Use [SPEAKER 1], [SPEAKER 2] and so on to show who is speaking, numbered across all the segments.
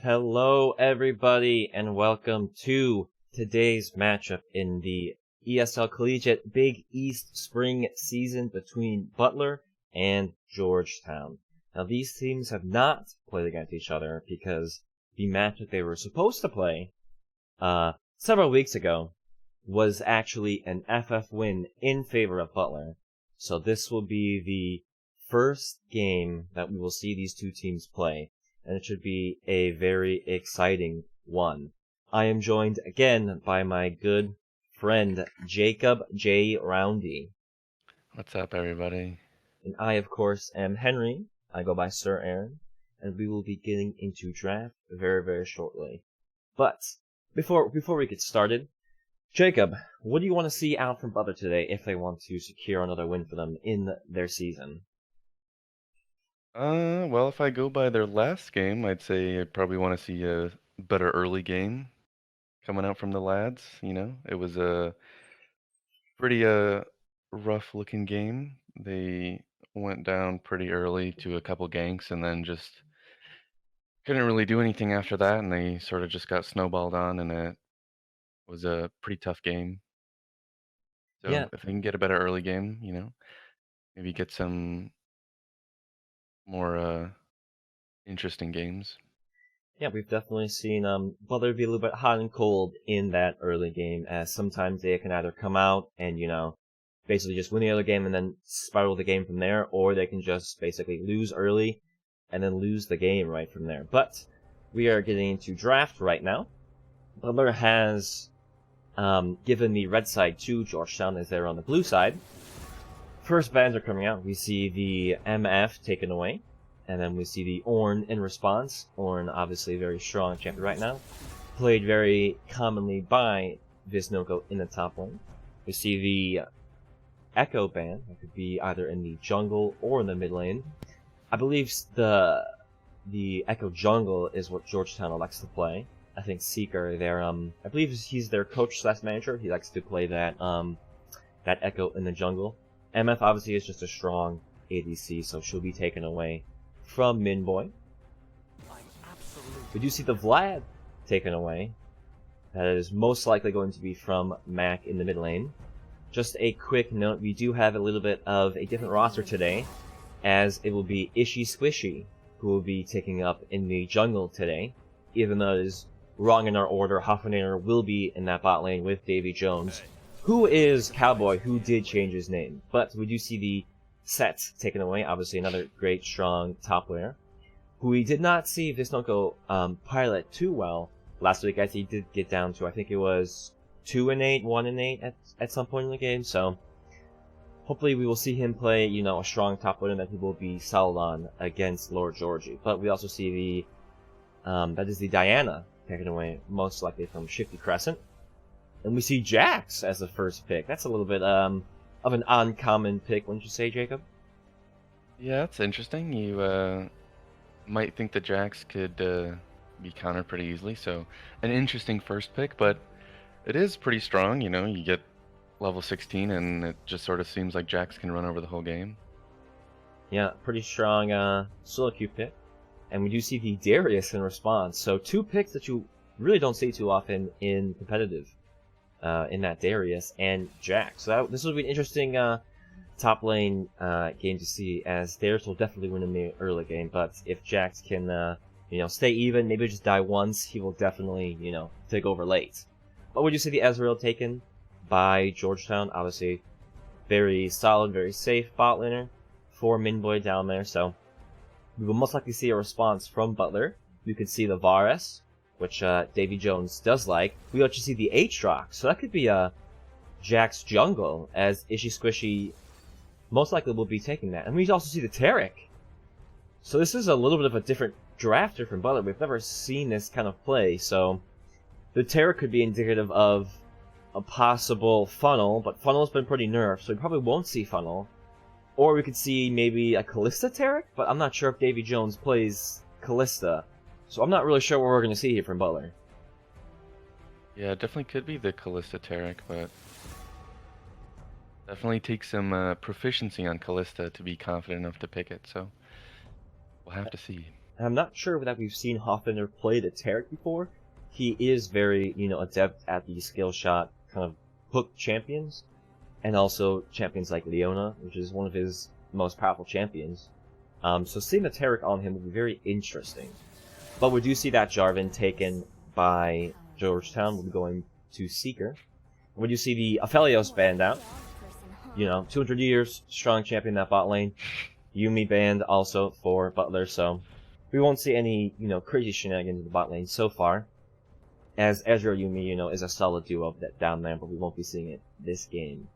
[SPEAKER 1] Hello, everybody, and welcome to today's matchup in the ESL Collegiate Big East Spring season between Butler and Georgetown. Now, these teams have not played against each other because the match that they were supposed to play several weeks ago was actually an FF win in favor of Butler. So this will be the first game that we will see these two teams play, and it should be a very exciting one. I am joined again by my good friend Jacob J. Roundy.
[SPEAKER 2] What's up, everybody?
[SPEAKER 1] And I, of course, am Henry. I go by Sir Aaron, and we will be getting into draft very, very shortly. But before we get started, Jacob, what do you want to see out from Butler today if they want to secure another win for them in their season?
[SPEAKER 2] Well, if I go by their last game, I'd say I probably want to see a better early game coming out from the lads. It was a pretty rough-looking game. They went down pretty early to a couple ganks and then just couldn't really do anything after that, and they sort of just got snowballed on, and it was a pretty tough game.
[SPEAKER 1] Yeah,
[SPEAKER 2] So if they can get a better early game, maybe get some more interesting games.
[SPEAKER 1] Yeah, we've definitely seen Butler be a little bit hot and cold in that early game, as sometimes they can either come out and, basically just win the other game and then spiral the game from there, or they can just basically lose early and then lose the game right from there. But we are getting into draft right now. Butler has given the red side to Georgetown as they're on the blue side. First bands are coming out. We see the MF taken away. And then we see the Ornn in response. Ornn, obviously very strong champion right now. Played very commonly by Visnoko in the top lane. We see the Echo ban. That could be either in the jungle or in the mid lane. I believe the Echo jungle is what Georgetown likes to play. I think Seeker, I believe he's their coach/manager. He likes to play that Echo in the jungle. MF obviously is just a strong ADC, so she'll be taken away from Minboy. We do see the Vlad taken away. That is most likely going to be from Mac in the mid lane. Just a quick note, we do have a little bit of a different roster today, as it will be Ishy Squishy who will be taking up in the jungle today. Even though it is wrong in our order, Hoffenator will be in that bot lane with Davy Jones, who is Cowboy, who did change his name. But we do see the Set taken away, obviously another great, strong top laner, who we did not see Visnoko pilot too well last week, as he did get down to, I think it was 2-8, 1-8 at some point in the game, so hopefully we will see him play, a strong top laner that he will be solid on against Lord Georgie. But we also see that is the Diana taken away, most likely from Shifty Crescent. And we see Jax as the first pick. That's a little bit, of an uncommon pick, wouldn't you say, Jacob?
[SPEAKER 2] Yeah, that's interesting. You might think the Jax could be countered pretty easily, so an interesting first pick, but it is pretty strong. You get level 16, and it just sort of seems like Jax can run over the whole game.
[SPEAKER 1] Yeah, pretty strong solo queue pick. And we do see the Darius in response. So two picks that you really don't see too often in competitive. In that Darius and Jax. So this will be an interesting top lane game to see, as Darius will definitely win in the early game, but if Jax can stay even, maybe just die once, he will definitely take over late. But would you see the Ezreal taken by Georgetown? Obviously very solid, very safe bot laner for Minboy down there, so we will most likely see a response from Butler. You could see the Varus, which Davy Jones does like. We actually see the Aatrox, so that could be a Jax jungle, as Ishy Squishy most likely will be taking that. And we also see the Taric. So this is a little bit of a different drafter from Butler. We've never seen this kind of play, so the Taric could be indicative of a possible Funnel, but Funnel's been pretty nerfed, so we probably won't see Funnel. Or we could see maybe a Kalista Taric, but I'm not sure if Davy Jones plays Kalista. So I'm not really sure what we're going to see here from Butler.
[SPEAKER 2] Yeah, it definitely could be the Kalista Taric, but definitely takes some proficiency on Kalista to be confident enough to pick it, so we'll have to see.
[SPEAKER 1] And I'm not sure that we've seen Hoffender play the Tarek before. He is very, adept at the skill shot kind of hook champions, and also champions like Leona, which is one of his most powerful champions. So seeing the Tarek on him will be very interesting. But we do see that Jarvan taken by Georgetown will be going to Seeker. We do see the Aphelios banned out. 200 years, strong champion in that bot lane. Yuumi banned also for Butler, so we won't see any, crazy shenanigans in the bot lane so far. As Ezreal Yuumi, is a solid duo down there, but we won't be seeing it this game.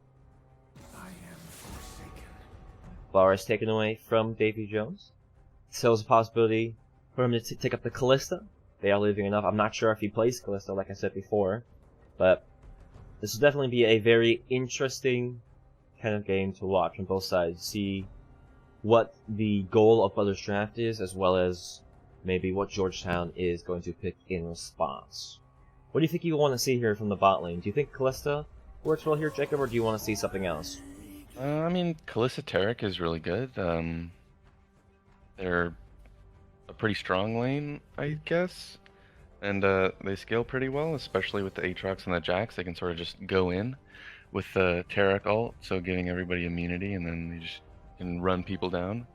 [SPEAKER 1] Bar is taken away from Davy Jones. Still is a possibility for him to take up the Kalista. They are leaving enough. I'm not sure if he plays Kalista, like I said before, but this will definitely be a very interesting kind of game to watch on both sides. See what the goal of Butler's draft is, as well as maybe what Georgetown is going to pick in response. What do you think you want to see here from the bot lane? Do you think Kalista works well here, Jacob, or do you want to see something else?
[SPEAKER 2] I mean, Kalista Tarek is really good. They're a pretty strong lane, I guess. And they scale pretty well, especially with the Aatrox and the Jax. They can sort of just go in with the Tarek ult, so giving everybody immunity, and then they just can run people down.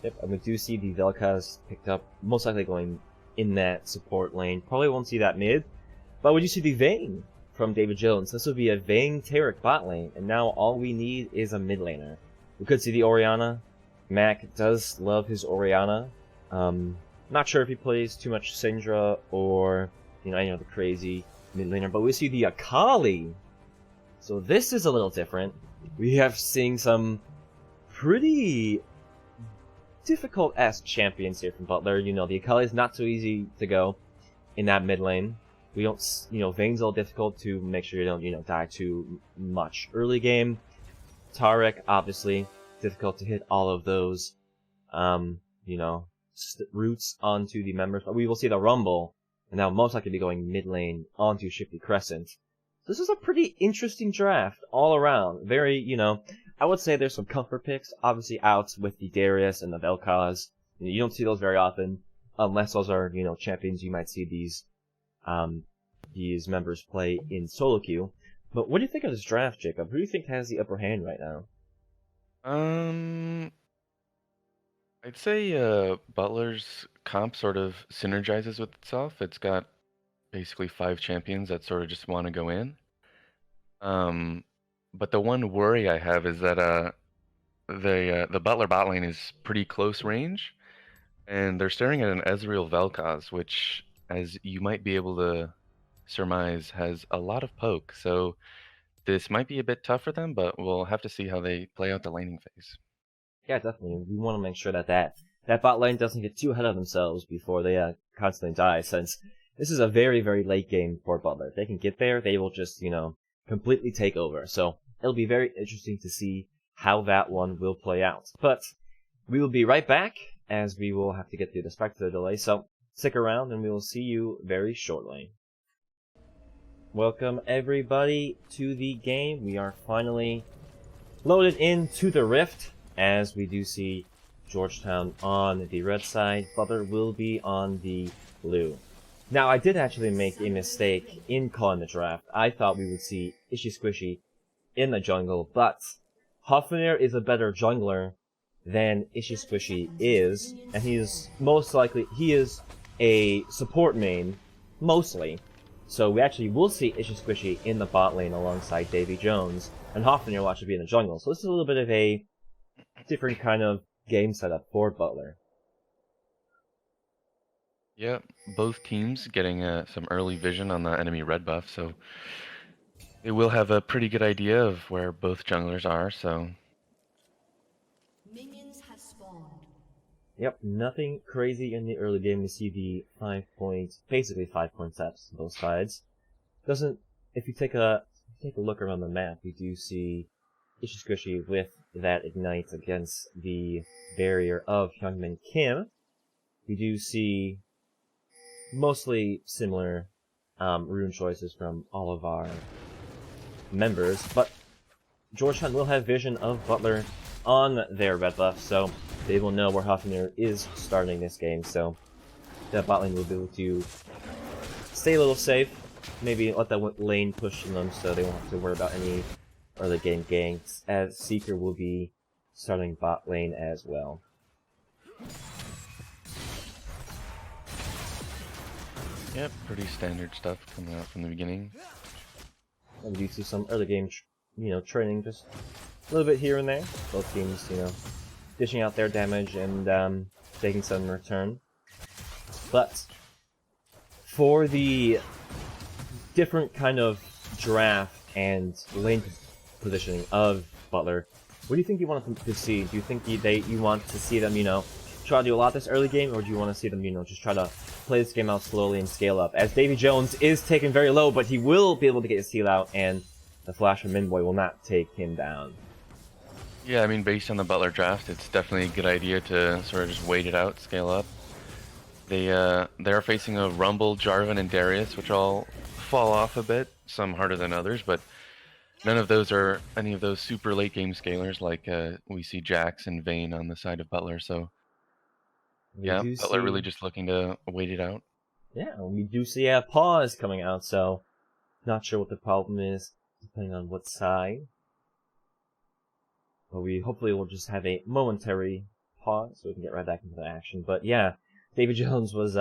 [SPEAKER 1] Yep, and we do see the Vel'Koz picked up, most likely going in that support lane. Probably won't see that mid, but we do see the Vayne from David Jones. This will be a Vayne Tarek bot lane, and now all we need is a mid laner. We could see the Orianna. Mac does love his Orianna. Not sure if he plays too much Syndra or, the crazy mid laner, but we see the Akali. So this is a little different. We have seen some pretty difficult-ass champions here from Butler. The Akali is not so easy to go in that mid lane. We don't, Vayne's a little difficult to make sure you don't, die too much. Early game, Tarek, obviously, difficult to hit all of those, roots onto the members. But we will see the Rumble, and that will most likely be going mid lane onto Shifty Crescent. This is a pretty interesting draft all around. Very, I would say there's some comfort picks, obviously outs with the Darius and the Vel'Koz. You don't see those very often, unless those are, champions you might see these members play in solo queue. But what do you think of this draft, Jacob? Who do you think has the upper hand right now?
[SPEAKER 2] I'd say Butler's comp sort of synergizes with itself. It's got basically 5 champions that sort of just want to go in. But the one worry I have is that the Butler bot lane is pretty close range, and they're staring at an Ezreal Vel'Koz, which, as you might be able to surmise, has a lot of poke. So this might be a bit tough for them, but we'll have to see how they play out the laning phase.
[SPEAKER 1] Yeah, definitely. We want to make sure that bot lane doesn't get too ahead of themselves before they constantly die, since this is a very, very late game for Butler. If they can get there, they will just, completely take over. So it'll be very interesting to see how that one will play out. But we will be right back, as we will have to get through the spectator delay. So stick around, and we will see you very shortly. Welcome, everybody, to the game. We are finally loaded into the Rift, as we do see Georgetown on the red side. Butler will be on the blue. Now, I did actually make a mistake in calling the draft. I thought we would see Ishi Squishy in the jungle, but Hoffner is a better jungler than Ishi Squishy is, and he is a support main, mostly. So we actually will see Ishi Squishy in the bot lane alongside Davy Jones, and Hoffner will actually be in the jungle. So this is a little bit of a different kind of game setup for Butler.
[SPEAKER 2] Yeah, both teams getting some early vision on the enemy red buff, so they will have a pretty good idea of where both junglers are, so...
[SPEAKER 3] Minions have spawned.
[SPEAKER 1] Yep, nothing crazy in the early game. We see the 5 points, basically 5 point steps on both sides. If you take a look around the map, we do see Ishi Squishy with that ignite against the barrier of Hyungmin Kim. We do see mostly similar rune choices from all of our members, but Georgetown will have vision of Butler on their red buff, so they will know where Hoffner is starting this game, so that bot lane will be able to stay a little safe. Maybe let that lane push them so they won't have to worry about any early game ganks, as Seeker will be starting bot lane as well.
[SPEAKER 2] Yep, pretty standard stuff coming out from the beginning.
[SPEAKER 1] And we do see some early game, training just a little bit here and there. Both teams, dishing out their damage and taking some in return. But for the different kind of draft and lane positioning of Butler, what do you think you want them to see? Do you think you want to see them, try to do a lot this early game, or do you want to see them, just try to play this game out slowly and scale up? As Davy Jones is taken very low, but he will be able to get his steal out, and the flash from Minboy will not take him down.
[SPEAKER 2] Yeah, I mean, based on the Butler draft, it's definitely a good idea to sort of just wait it out, scale up. They're facing a Rumble, Jarvan, and Darius, which all fall off a bit, some harder than others, but none of those are any of those super late game scalers like we see Jax and Vayne on the side of Butler, so yeah, Butler really just looking to wait it out.
[SPEAKER 1] Yeah, we do see a pause coming out, so not sure what the problem is, depending on what side. But we hopefully will just have a momentary pause so we can get right back into the action. But yeah, David Jones was,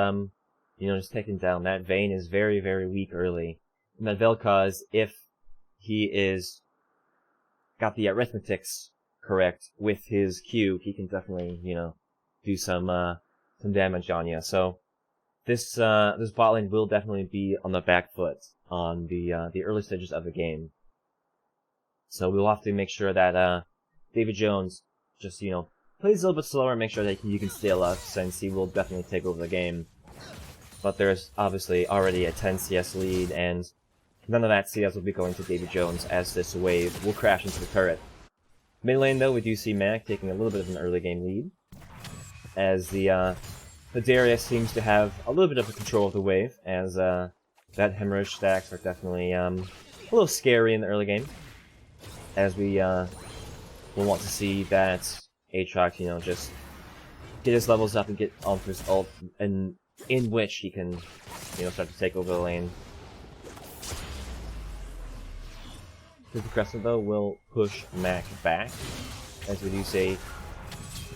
[SPEAKER 1] just taken down. That Vayne is very, very weak early. And that Vel'Koz, if he is got the arithmetics correct with his Q, he can definitely, do some damage on you. So this bot lane will definitely be on the back foot on the early stages of the game. So we'll have to make sure that David Jones just, plays a little bit slower and make sure that you can steal up, since he will definitely take over the game. But there's obviously already a 10 CS lead, and none of that CS will be going to David Jones, as this wave will crash into the turret. Mid lane, though, we do see Mac taking a little bit of an early game lead, as the Darius seems to have a little bit of a control of the wave, as that hemorrhage stacks are definitely a little scary in the early game, as we will want to see that Aatrox, just get his levels up and get onto his ult, and in which he can, start to take over the lane. The Crescent, though, will push Mac back, as we do see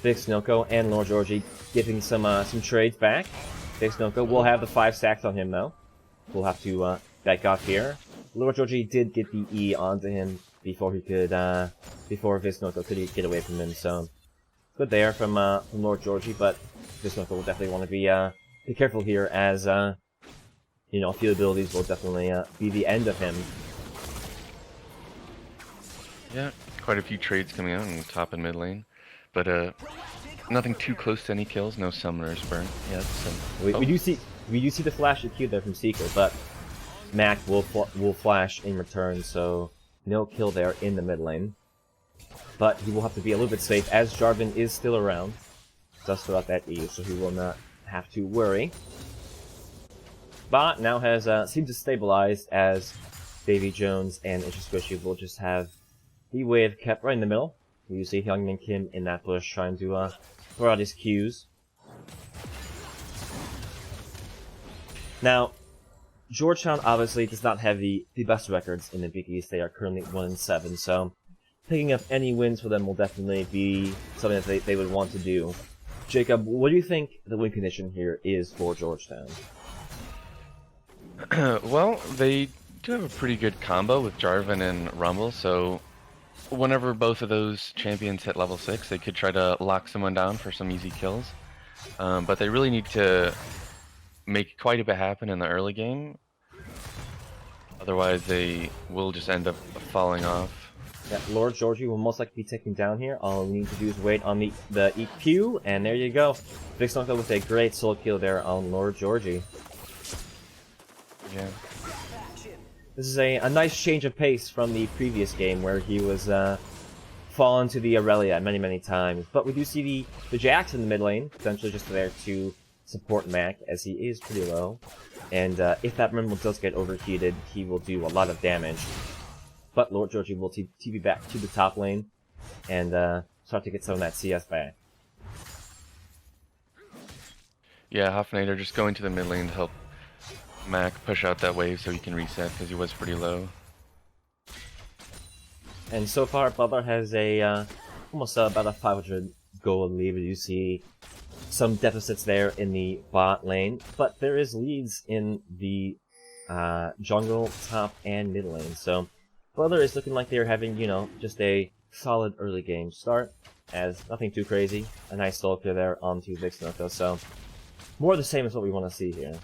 [SPEAKER 1] Big Snoko and Lord Georgie getting some trades back. Big Snoko will have the 5 stacks on him, though. We'll have to back off here. Lord Georgie did get the E onto him before he could, before Visnoka could get away from him, so good there from Lord Georgie, but Visnoka will definitely want to be careful here, as, a few abilities will definitely be the end of him.
[SPEAKER 2] Yeah, quite a few trades coming out in the top and mid lane, but nothing too close to any kills, no summoners burnt yet, so...
[SPEAKER 1] We do see the flash Q there from Seeker, but Mac will flash in return, so no kill there in the mid lane. But he will have to be a little bit safe, as Jarvan is still around. Does throw out that E, so he will not have to worry. Bot now has seems to stabilize, as Davy Jones and Squishy will just have the wave kept right in the middle. You see Hyungmin Kim in that bush trying to throw out his Qs. Now, Georgetown obviously does not have the best records in the Big East. They are currently 1-7, so picking up any wins for them will definitely be something that they would want to do. Jacob, what do you think the win condition here is for Georgetown?
[SPEAKER 2] Well, they do have a pretty good combo with Jarvan and Rumble, so whenever both of those champions hit level 6, they could try to lock someone down for some easy kills. But they really need to make quite a bit happen in the early game. Otherwise, they will just end up falling off.
[SPEAKER 1] Yeah, Lord Georgie will most likely be taken down here. All we need to do is wait on the EQ, and there you go. Big Snoko with a great soul kill there on Lord Georgie.
[SPEAKER 2] Yeah.
[SPEAKER 1] This is a nice change of pace from the previous game, where he was fallen to the Aurelia many times. But we do see the Jax in the mid lane, potentially just there to support Mac, as he is pretty low. And if that Rumble does get overheated, he will do a lot of damage. But Lord Georgie will TP back to the top lane and start to get some of that CS back.
[SPEAKER 2] Yeah, Hoffnader just going to the mid lane to help Mac push out that wave so he can reset because he was pretty low.
[SPEAKER 1] And so far, Butler has a almost about a 500 gold lead. You see some deficits there in the bot lane, but there is leads in the jungle, top, and mid lane. So Butler is looking like they're having, you know, just a solid early game start, as nothing too crazy. A nice solo clear there onto Vixnoco. So more of the same is what we want to see here.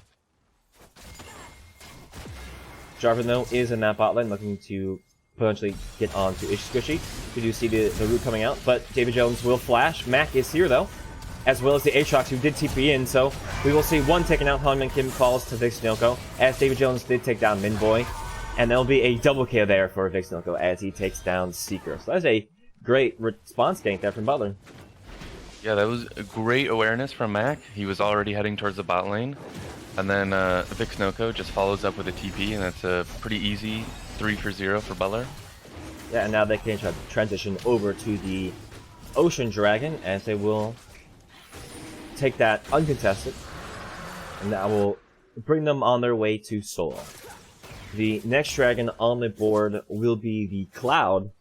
[SPEAKER 1] Jarvan, though, is in that bot lane looking to potentially get onto Squishy. We do see the root coming out, but David Jones will flash. Mac is here, though, as well as the Aatrox, who did TP in, so we will see one taken out. Hongman Kim falls to Vixnoco, as David Jones did take down Minboy, and there'll be a double kill there for Vixnoco as he takes down Seeker. So that's a great response gank there from Butler.
[SPEAKER 2] Yeah, that was a great awareness from Mac. He was already heading towards the bot lane. And then Vixnoco just follows up with a TP, and that's a pretty easy 3-for-0 for Butler.
[SPEAKER 1] Yeah, and now they can transition over to the Ocean Dragon, as they will take that uncontested, and that will bring them on their way to solo. The next dragon on the board will be the Cloud,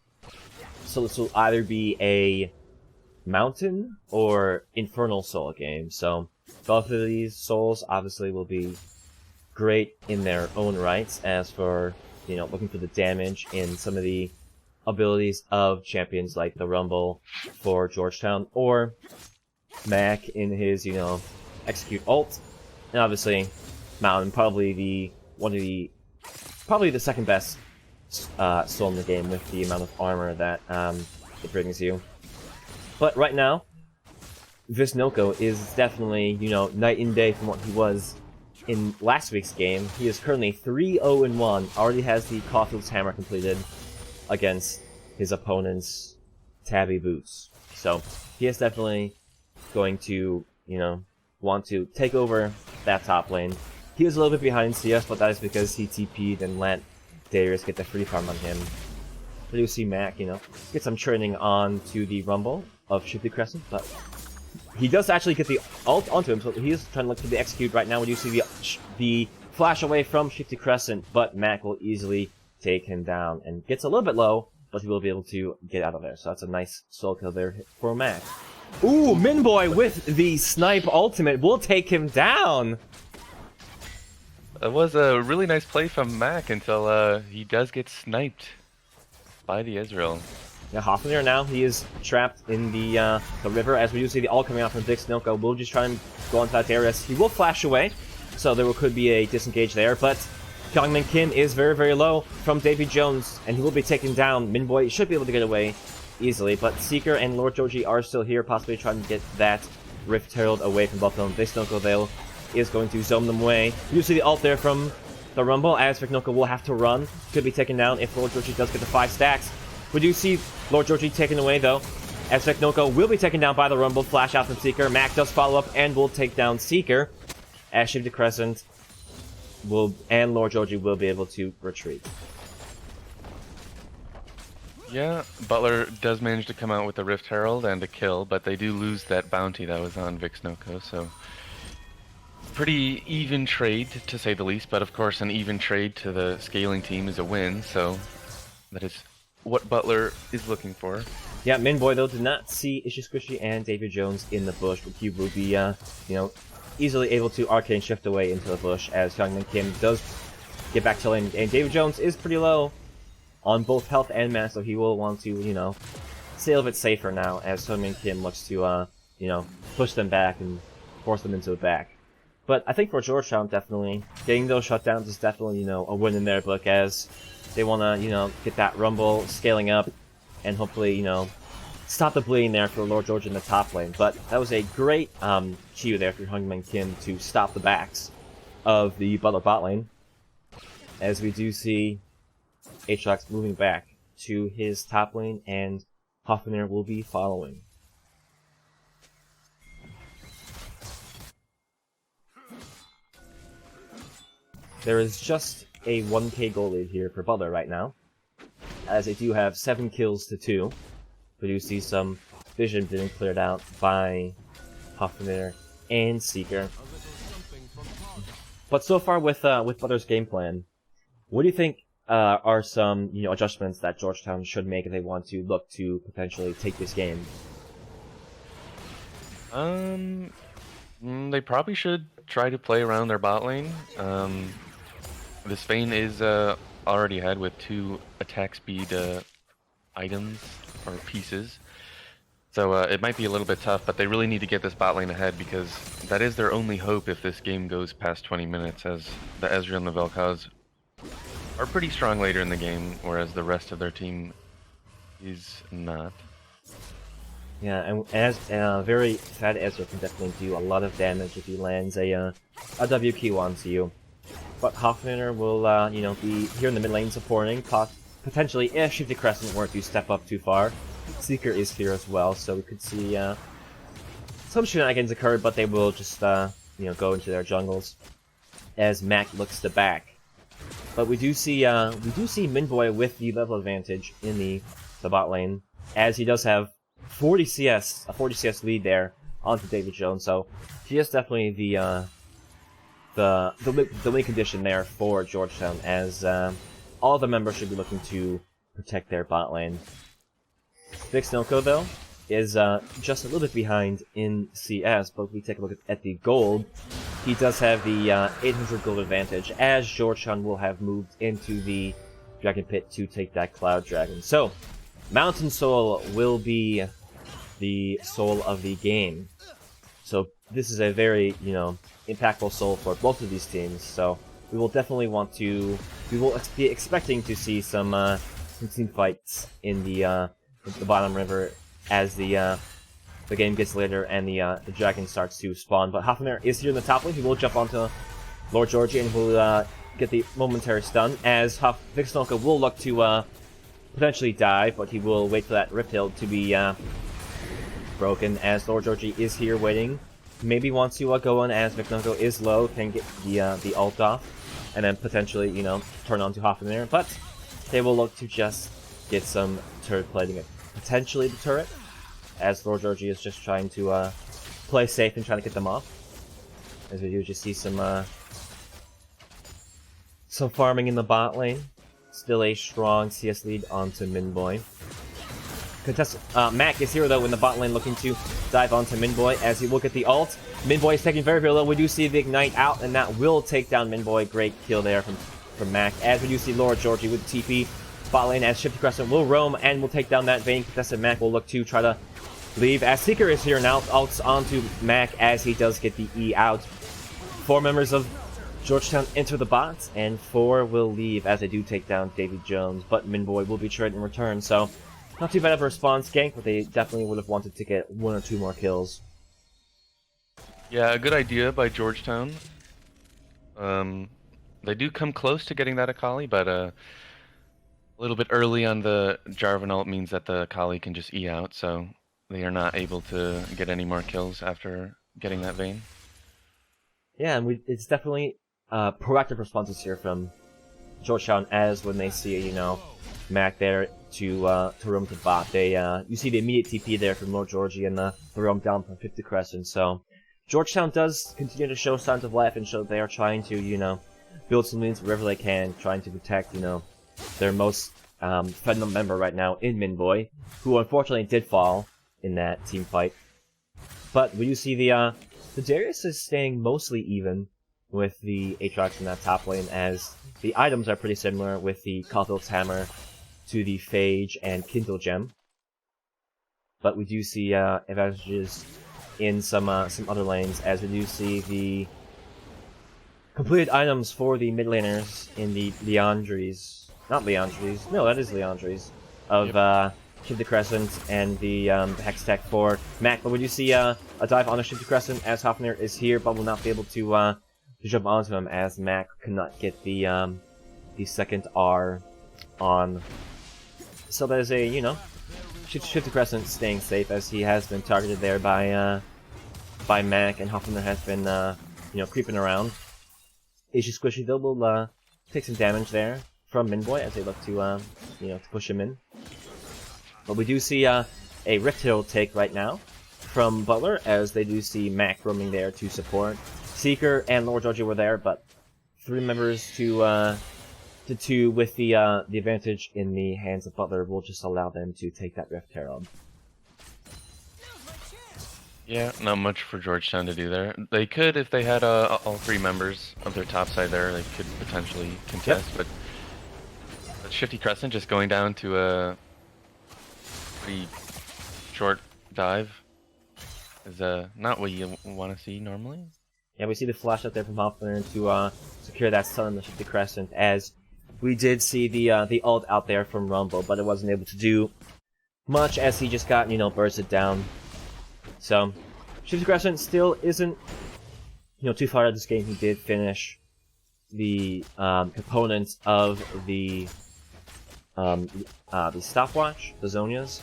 [SPEAKER 1] so this will either be a Mountain or Infernal Soul game, so both of these souls obviously will be great in their own rights. As for, you know, looking for the damage in some of the abilities of champions like the Rumble for Georgetown, or Mac in his, you know, execute ult, and obviously Mountain, probably the second best soul in the game with the amount of armor that it brings you. But right now, Vixnoco is definitely, you know, night and day from what he was in last week's game. He is currently 3-0-1, already has the Caulfield's Hammer completed against his opponent's Tabby Boots. So he is definitely going to, you know, want to take over that top lane. He is a little bit behind CS, but that is because he TP'd and let Darius get the free farm on him. But you see Mac, you know, get some training on to the Rumble of Shifty Crescent, but he does actually get the ult onto him, so he is trying to look for the execute right now. When you see the flash away from Shifty Crescent, but Mac will easily take him down and gets a little bit low, but he will be able to get out of there. So that's a nice soul kill there for Mac. Ooh, Minboy with the snipe ultimate will take him down.
[SPEAKER 2] That was a really nice play from Mac until he does get sniped by the Ezreal.
[SPEAKER 1] Yeah, Hoffner now, he is trapped in the river, as we do see the ult coming out from Vixnoco. We'll just try and go onto that Darius. He will flash away, so there could be a disengage there, but Kyungmin Kim is very, very low from Davy Jones, and he will be taken down. Minboy should be able to get away easily, but Seeker and Lord Joji are still here, possibly trying to get that Rift Herald away from both of them. Vixnoco, though, is going to zone them away. You see the ult there from the Rumble, as Vixnoco will have to run. Could be taken down if Lord Joji does get the 5 stacks. We do see Lord Joji taken away, though, as Vixnoco will be taken down by the Rumble. Flash out from Seeker. Mac does follow up and will take down Seeker, as Shifty Crescent and Lord Joji will be able to retreat.
[SPEAKER 2] Yeah, Butler does manage to come out with the Rift Herald and a kill, but they do lose that bounty that was on Vixnoco, so pretty even trade, to say the least, but of course an even trade to the scaling team is a win, so that is what Butler is looking for.
[SPEAKER 1] Yeah, Minboy, though, did not see Squishy and David Jones in the bush, but he will be, you know, easily able to arcane shift away into the bush, as Kyungmin Kim does get back to lane, and David Jones is pretty low on both health and mana, so he will want to, you know, stay a little bit safer now, as Kyungmin Kim looks to, you know, push them back and force them into the back. But I think for Georgetown, definitely, getting those shutdowns is definitely, you know, a win in their book, as they want to, you know, get that Rumble scaling up and hopefully, you know, stop the bleeding there for Lord George in the top lane. But that was a great cue there for Kyungmin Kim to stop the backs of the Butler bot lane, as we do see Aatrox moving back to his top lane, and Hoffner will be following. There is just a 1k goal lead here for Butler right now, as they do have 7 kills to 2. We do see some vision being cleared out by Hoffner and Seeker. But so far with Butler's game plan, what do you think are some adjustments that Georgetown should make if they want to look to potentially take this game?
[SPEAKER 2] They probably should try to play around their bot lane. This Vayne is already ahead with 2 attack speed items or pieces. So it might be a little bit tough, but they really need to get this bot lane ahead because that is their only hope if this game goes past 20 minutes, as the Ezreal and the Vel'Koz are pretty strong later in the game, whereas the rest of their team is not.
[SPEAKER 1] Yeah, and as very fat Ezreal can definitely do a lot of damage if he lands a WQ onto you. But Hoffmanner will be here in the mid lane supporting, potentially if Shifty Crescent were to step up too far. Seeker is here as well, so we could see some shenanigans occur, but they will just go into their jungles as Mac looks to back. But we do see Minboy with the level advantage in the bot lane, as he does have 40 CS, a 40 CS lead there onto David Jones. So he is definitely the win condition there for Georgetown, as all the members should be looking to protect their bot lane. Vixnilko, though, is just a little bit behind in CS, but if we take a look at the gold, he does have the 800 gold advantage, as Georgetown will have moved into the Dragon Pit to take that Cloud Dragon. So, Mountain Soul will be the soul of the game. So, this is a very, impactful soul for both of these teams, so we will definitely we will be expecting to see some team fights in the bottom river as the game gets later and the dragon starts to spawn. But Hoffmanner is here in the top lane. He will jump onto Lord Georgie and will get the momentary stun, as Vixnilko will look to potentially die, but he will wait for that Rift Hill to be broken, as Lord Georgie is here waiting. Maybe wants to go on, as Vixnilko is low, can get the ult off, and then potentially, turn on to Hoffmanner, but they will look to just get some turret plating, potentially the turret, as Lord Georgie is just trying to play safe and trying to get them off. As we do just see some farming in the bot lane. Still a strong CS lead onto Minboy. Mac is here though in the bot lane, looking to dive onto Minboy as he will get the ult. Minboy is taking very, very low. We do see the ignite out, and that will take down Minboy. Great kill there from Mac. As we do see Lord Georgie with TP bot lane, as Shifty Crescent will roam and will take down that Vayne contested. Mac will look to try to leave, as Seeker is here now, ults onto Mac as he does get the E out. 4 members of Georgetown enter the bot, and 4 will leave as they do take down David Jones, but Minboy will be traded in return, so not too bad of a response gank, but they definitely would have wanted to get 1 or 2 more kills.
[SPEAKER 2] Yeah, a good idea by Georgetown. They do come close to getting that Akali, but a little bit early on the Jarvan ult means that the Akali can just E out, so they are not able to get any more kills after getting that Vayne.
[SPEAKER 1] Yeah, and it's definitely proactive responses here from Georgetown, as when they see, Mac there to roam to bot. You see the immediate TP there from Lord Georgie and the roam down from 50 Crescent. So Georgetown does continue to show signs of life and show they are trying to, build some leads wherever they can, trying to protect, their most fed-up member right now in Minboy, who unfortunately did fall in that team fight. But we do see the Darius is staying mostly even with the Aatrox in that top lane, as the items are pretty similar with the Caulfield's Hammer to the Phage and Kindle Gem. But we do see advantages in some other lanes, as we do see the completed items for the mid laners in the Leandries. Not Leandries. No, that is Leandries. Of Shifty Crescent and the Hex Tech for Mac. But we do see a dive on a Shifty Crescent, as Hoffmanner is here, but will not be able to jump onto him, as Mac cannot get the second R on. So there's a, Shifty Crescent staying safe, as he has been targeted there by Mac, and Hoffmanner has been, creeping around. Ishi Squishy, though, will take some damage there from Minboy as they look to, to push him in. But we do see a Rift Hill take right now from Butler, as they do see Mac roaming there to support. Seeker and Lord Georgie were there, but 3 members to 2 with the advantage in the hands of Butler will just allow them to take that Rift Herald.
[SPEAKER 2] Yeah, not much for Georgetown to do there. They could, if they had all 3 members of their top side there, they could potentially contest, but Shifty Crescent just going down to a pretty short dive is not what you want to see normally.
[SPEAKER 1] Yeah, we see the flash out there from Hoffler to secure that stun on the Shifty Crescent, as we did see the ult out there from Rumble, but it wasn't able to do much as he just got, bursted down. So, Shifty Crescent still isn't, too far out of this game. He did finish the components of the stopwatch, the Zonias.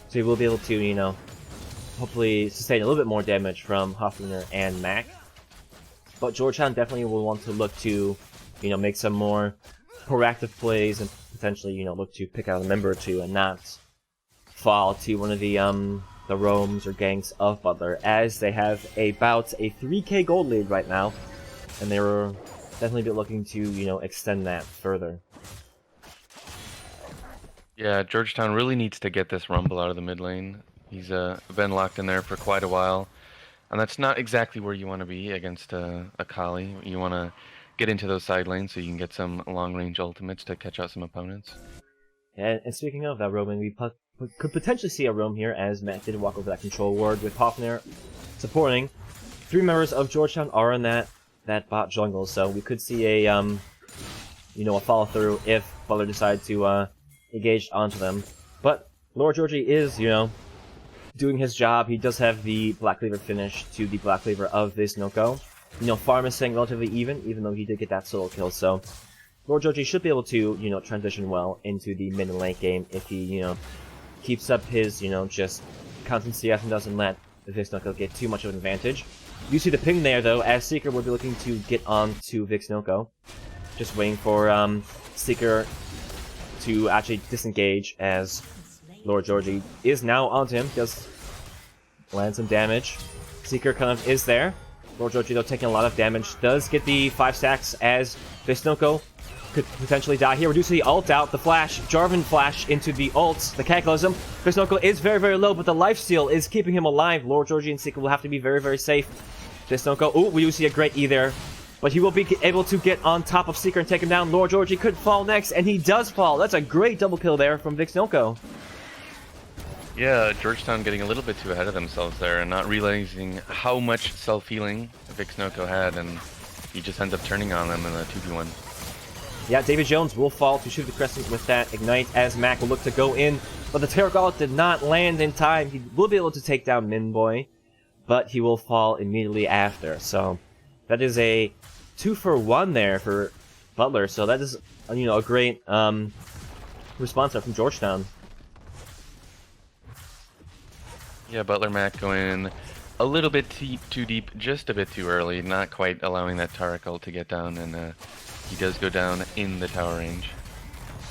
[SPEAKER 1] So he will be able to, hopefully sustain a little bit more damage from Hofflinger and Mac. But Georgetown definitely will want to look to, make some more proactive plays and potentially, look to pick out a member or 2 and not fall to one of the roams or ganks of Butler, as they have about a 3k gold lead right now, and they were definitely be looking to, extend that further.
[SPEAKER 2] Yeah, Georgetown really needs to get this Rumble out of the mid lane. He's been locked in there for quite a while, and that's not exactly where you want to be against a Kali. You want to get into those side lanes so you can get some long-range ultimates to catch out some opponents.
[SPEAKER 1] And speaking of that roaming, we could potentially see a roam here, as Matt did walk over that control ward with Hoffner supporting. 3 members of Georgetown are in that bot jungle, so we could see a a follow through if Butler decided to engage onto them. But Lord Georgie is doing his job. He does have the Black Cleaver finish to the Black Cleaver of this Noko. Farm is staying relatively even though he did get that solo kill, so Lord Georgie should be able to transition well into the mid and late game if he keeps up his just constant CS and doesn't let Vix Noko get too much of an advantage. You see the ping there though, as Seeker will be looking to get on to Vix Noko. Just waiting for Seeker to actually disengage, as Lord Georgie is now onto him. Does land some damage. Seeker kind of is there. Lord Georgie though taking a lot of damage. Does get the 5 stacks, as Vix Noko could potentially die here. We do see the ult out, the flash, Jarvan flash into the ult, the Cataclysm. Vix Noko is very, very low, but the lifesteal is keeping him alive. Lord Georgie and Seeker will have to be very, very safe. Vix Noko, ooh, we do see a great E there, but he will be able to get on top of Seeker and take him down. Lord Georgie could fall next, and he does fall. That's a great double kill there from Vix Noko.
[SPEAKER 2] Yeah, Georgetown getting a little bit too ahead of themselves there and not realizing how much self-healing Vix Noko had, and he just ends up turning on them in a 2v1.
[SPEAKER 1] Yeah, David Jones will fall to shoot the Crescent with that Ignite, as Mac will look to go in, but the Terror Gauntlet did not land in time. He will be able to take down Minboy, but he will fall immediately after. So that is a 2-for-1 there for Butler, so that is, a great response there from Georgetown.
[SPEAKER 2] Yeah, Butler Mac going a little bit too deep, just a bit too early, not quite allowing that Turret ult to get down, and he does go down in the tower range.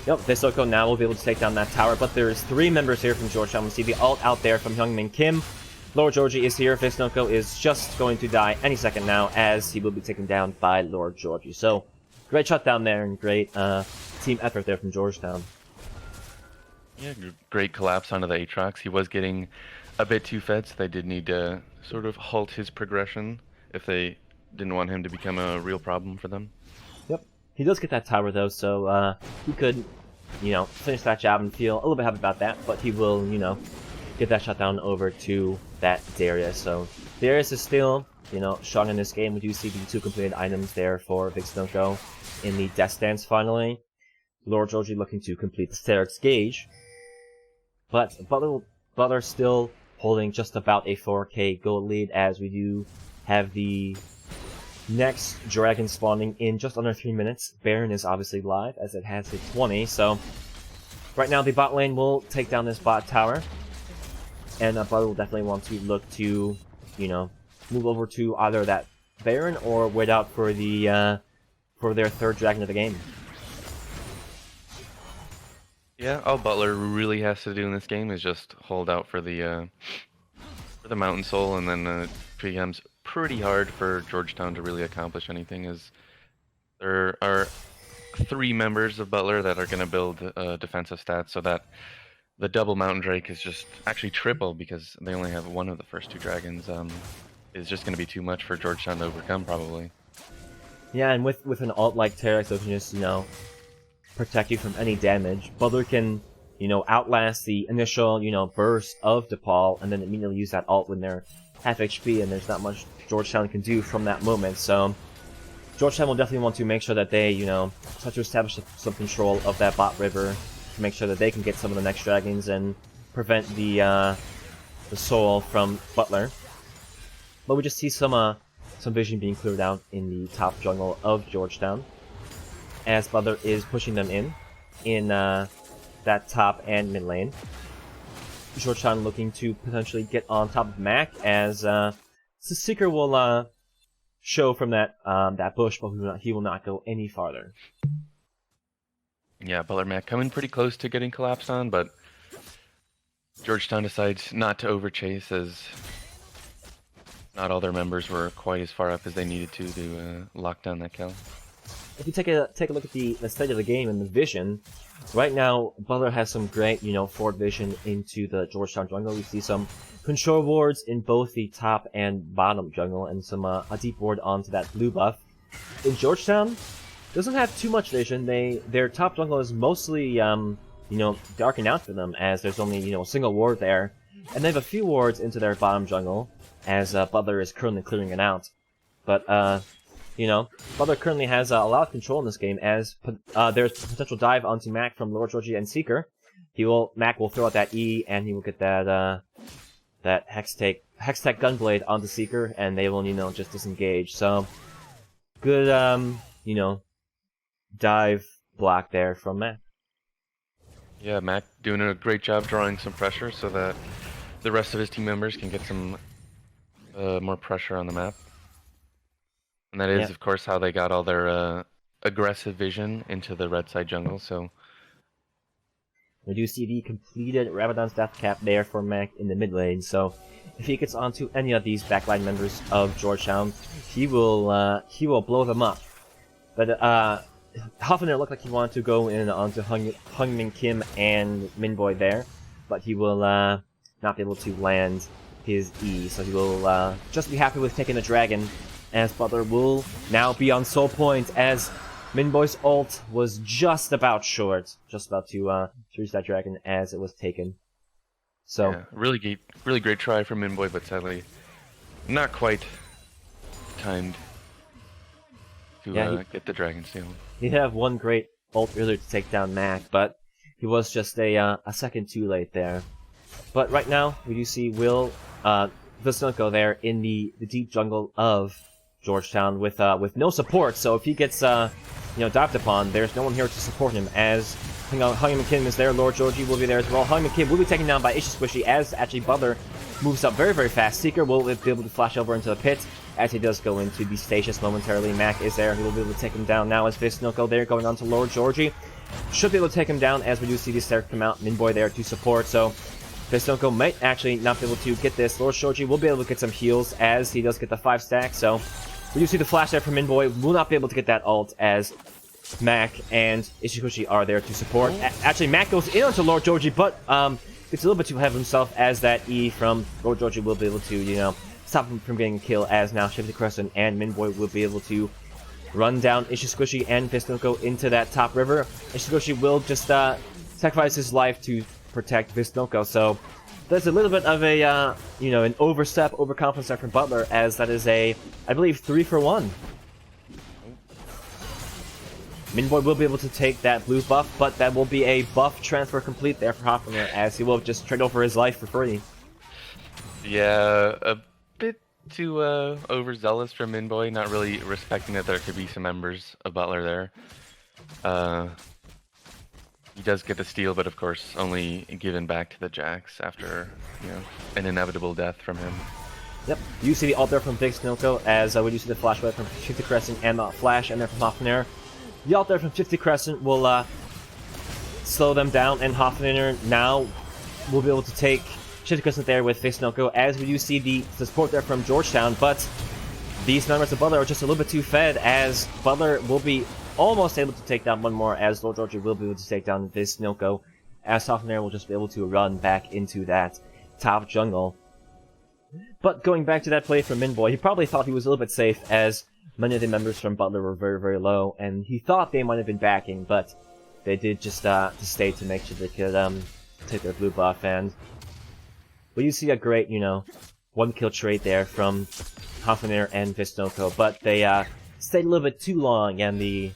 [SPEAKER 1] Yep, Visoko now will be able to take down that tower, but there's 3 members here from Georgetown. We see the ult out there from Hyungmin Kim. Lord Georgie is here. Visoko is just going to die any second now, as he will be taken down by Lord Georgie. So, great shutdown there, and great team effort there from Georgetown.
[SPEAKER 2] Yeah, great collapse onto the Aatrox. He was getting a bit too fed, so they did need to sort of halt his progression if they didn't want him to become a real problem for them.
[SPEAKER 1] Yep. He does get that tower though, so he could, finish that job and feel a little bit happy about that, but he will, get that shutdown over to that Darius. So Darius is still, strong in this game. We do see the 2 completed items there for Vix Noko in the Death Dance finally. Lord Georgie looking to complete the Sterix Gauge. But Butler still holding just about a 4k gold lead, as we do have the next dragon spawning in just under 3 minutes. Baron is obviously live, as it has hit 20, so right now the bot lane will take down this bot tower, and Butler will definitely want to look to, move over to either that Baron or wait out for the for their 3rd dragon of the game.
[SPEAKER 2] Yeah, all Butler really has to do in this game is just hold out for the for the Mountain Soul, and then it becomes pretty hard for Georgetown to really accomplish anything, as there are 3 members of Butler that are going to build defensive stats, so that the double Mountain Drake is just actually triple, because they only have one of the first 2 dragons. Is just going to be too much for Georgetown to overcome, probably.
[SPEAKER 1] Yeah, and with an alt like Terex, so it can just, protect you from any damage. Butler can, outlast the initial, burst of DePaul, and then immediately use that alt when they're half HP, and there's not much Georgetown can do from that moment. So Georgetown will definitely want to make sure that they, try to establish some control of that bot river to make sure that they can get some of the next dragons and prevent the soul from Butler. But we just see some vision being cleared out in the top jungle of Georgetown, as Butler is pushing them in that top and mid lane. Georgetown looking to potentially get on top of Mac, as the Seeker will show from that bush, but he will not go any farther.
[SPEAKER 2] Yeah, Butler Mac coming pretty close to getting collapsed on, but Georgetown decides not to overchase, as not all their members were quite as far up as they needed to lock down that kill.
[SPEAKER 1] If you take a look at the state of the game and the vision, right now Butler has some great, forward vision into the Georgetown jungle. We see some control wards in both the top and bottom jungle, and some a deep ward onto that blue buff. In Georgetown, doesn't have too much vision. Their top jungle is mostly darkened out for them, as there's only a single ward there, and they have a few wards into their bottom jungle, as Butler is currently clearing it out. But Butler currently has a lot of control in this game, as there's a potential dive onto Mac from Lord Georgie and Seeker. Mac will throw out that E, and he will get that Hextech Gunblade onto Seeker, and they will just disengage. So good dive block there from Mac.
[SPEAKER 2] Yeah, Mac doing a great job drawing some pressure so that the rest of his team members can get some more pressure on the map. And that is, of course, how they got all their aggressive vision into the red side jungle. So
[SPEAKER 1] we do see the completed Rabadon's Death Cap there for Mac in the mid lane. So if he gets onto any of these backline members of Georgetown, he will blow them up. But Huffner looked like he wanted to go in onto Hungmin Kim and Minboy there, but he will not be able to land his E, so he will just be happy with taking the dragon, as Butler will now be on soul point, as Minboy's ult was just about to reach that dragon as it was taken. So
[SPEAKER 2] yeah, really great try from Minboy, but sadly not quite timed to get the dragon steal.
[SPEAKER 1] He did have one great ult earlier to take down Mac, but he was just a second too late there. But right now, we do see Will Visnoko there in the deep jungle of Georgetown with no support. So if he gets dived upon, there's no one here to support him, as Hungman Kim is there. Lord Georgie will be there as well. Hungman Kim will be taken down by Ishy Squishy, as actually Butler moves up very, very fast. Seeker will be able to flash over into the pit, as he does go into the stasis momentarily. Mac is there. He will be able to take him down now, as Visnoko there going on to Lord Georgie. Should be able to take him down, as we do see the stair come out. Minboy there to support, so Visnoko might actually not be able to get this. Lord Georgie will be able to get some heals, as he does get the 5 stack, so we do see the flash there from Minboy. Will not be able to get that ult, as Mac and Ishikushi are there to support. Actually, Mac goes in onto Lord Georgie, but gets a little bit too ahead of himself, as that E from Lord Georgie will be able to, stop him from getting a kill, as now Shifty Crescent and Minboy will be able to run down Ishisquishy and Visnoko into that top river. Ishisquishy will just sacrifice his life to protect Visnoko, so there's a little bit of a, an overconfidence there from Butler, as that is I believe, 3-for-1. Minboy will be able to take that blue buff, but that will be a buff transfer complete there for Hoffner, as he will just trade over his life for free.
[SPEAKER 2] Yeah, a bit too overzealous from Minboy, not really respecting that there could be some members of Butler there. He does get the steal, but of course only given back to the Jax after, an inevitable death from him.
[SPEAKER 1] Yep, you see the ult there from Big Snilko, as we do see the flashback from 50 Crescent and the flash, and then from Hoffner. The ult there from 50 Crescent will slow them down, and Hoffner now will be able to take Shifty Crescent there with Facenoko, as we do see the support there from Georgetown, but these members of Butler are just a little bit too fed, as Butler will be almost able to take down one more, as Lord Georgie will be able to take down Facenoko, as Softenair will just be able to run back into that top jungle. But going back to that play from Minboy, he probably thought he was a little bit safe, as many of the members from Butler were very, very low, and he thought they might have been backing, but they did just stay to make sure they could take their blue buff. And well, you see a great, one kill trade there from Hoffenheim and Facenoko, but they stayed a little bit too long, and the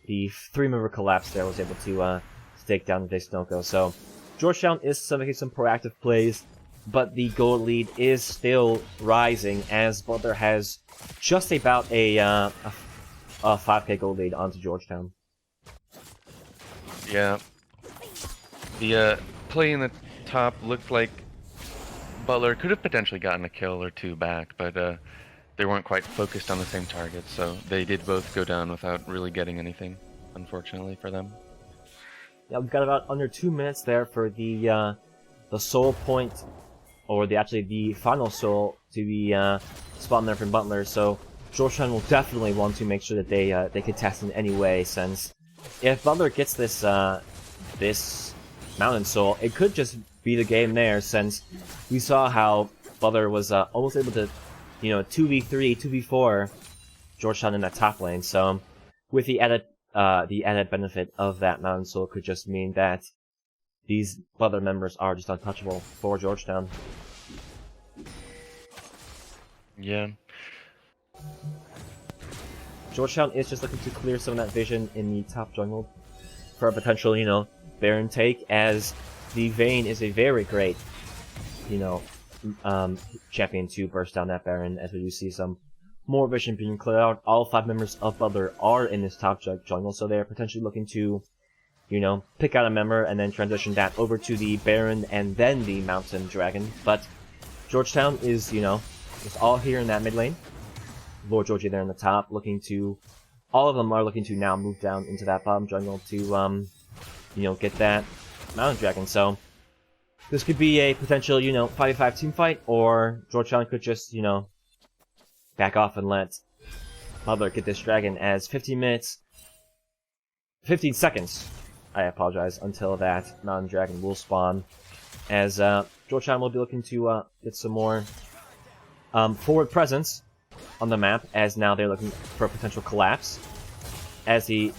[SPEAKER 1] 3-member collapse there was able to take down Facenoko. So Georgetown is making some proactive plays, but the goal lead is still rising, as Butler has just about a 5k goal lead onto Georgetown.
[SPEAKER 2] Yeah. The play in the top looked like Butler could have potentially gotten a kill or two back, but they weren't quite focused on the same target, so they did both go down without really getting anything, unfortunately for them.
[SPEAKER 1] Yeah, we've got about under 2 minutes there for the soul point, or the final soul to be spawned there from Butler. So Georgetown will definitely want to make sure that they contest in any way, since if Butler gets this this Mountain Soul, it could just be the game there, since we saw how Butler was almost able to, 2v3, 2v4 Georgetown in that top lane. So with the added benefit of that Mountain Soul could just mean that these Butler members are just untouchable for Georgetown.
[SPEAKER 2] Yeah.
[SPEAKER 1] Georgetown is just looking to clear some of that vision in the top jungle for a potential, Baron take, as the Vayne is a very great, champion to burst down that Baron, as we do see some more vision being cleared out. All 5 members of Butler are in this top jungle, so they're potentially looking to, pick out a member and then transition that over to the Baron and then the Mountain Dragon. But Georgetown is, is all here in that mid lane. Lord Georgie there in the top, all of them are looking to now move down into that bottom jungle to, get that Mountain Dragon. So this could be a potential, 5v5 team fight, or Georgetown could just, back off and let Butler get this dragon, as 15 seconds, I apologize, until that Mountain Dragon will spawn, as Georgetown will be looking to get some more forward presence on the map, as now they're looking for a potential collapse. As the